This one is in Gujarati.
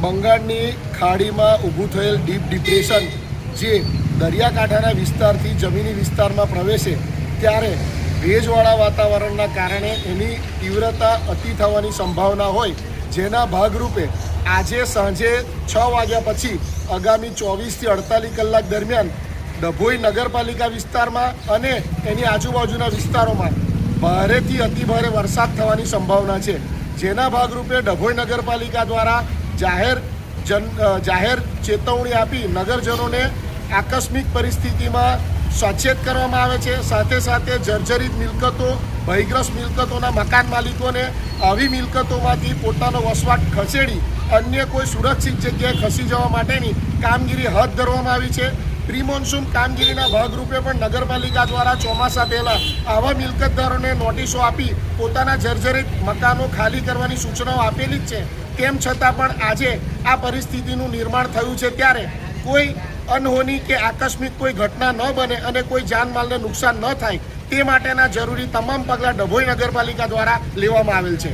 બંગાળની ખાડીમાં ઊભું થયેલ ડીપ ડિપ્રેશન જે દરિયાકાંઠાના વિસ્તારથી જમીની વિસ્તારમાં પ્રવેશે ત્યારે ભેજવાળા વાતાવરણના કારણે એની તીવ્રતા અતિ થવાની સંભાવના હોય, જેના ભાગરૂપે આજે સાંજે 6 વાગ્યા પછી આગામી 24 થી 48 કલાક દરમિયાન ડભોઈ નગરપાલિકા વિસ્તારમાં અને એની આજુબાજુના વિસ્તારોમાં ભારેથી અતિભારે વરસાદ થવાની સંભાવના છે, જેના ભાગરૂપે ડભોઈ નગરપાલિકા દ્વારા જાહેર ચેતવણી આપી નગરજનોને આકસ્મિક પરિસ્થિતિમાં સચેત કરવામાં આવે છે। સાથે સાથે જર્જરિત મિલકતો, ભયગ્રસ્ત મિલકતોના મકાન માલિકોને આવી મિલકતોમાંથી પોતાનો વસવાટ ખસેડી અન્ય કોઈ સુરક્ષિત જગ્યાએ ખસી જવા માટેની કામગીરી હાથ ધરવામાં આવી છે। પ્રી મોન્સૂન કામગીરીના ભાગરૂપે પણ નગરપાલિકા દ્વારા ચોમાસા પહેલાં આવા મિલકતદારોને નોટિસો આપી પોતાના જર્જરિત મકાનો ખાલી કરવાની સૂચનાઓ આપેલી જ છે। તેમ છતાં પણ આજે આ પરિસ્થિતિનું નિર્માણ થયું છે, ત્યારે કોઈ અનહોની કે આકસ્મિક કોઈ ઘટના ન બને અને કોઈ જાનમાલને નુકસાન ન થાય તે માટેના જરૂરી તમામ પગલાં ડભોઈ નગરપાલિકા દ્વારા લેવામાં આવેલ છે।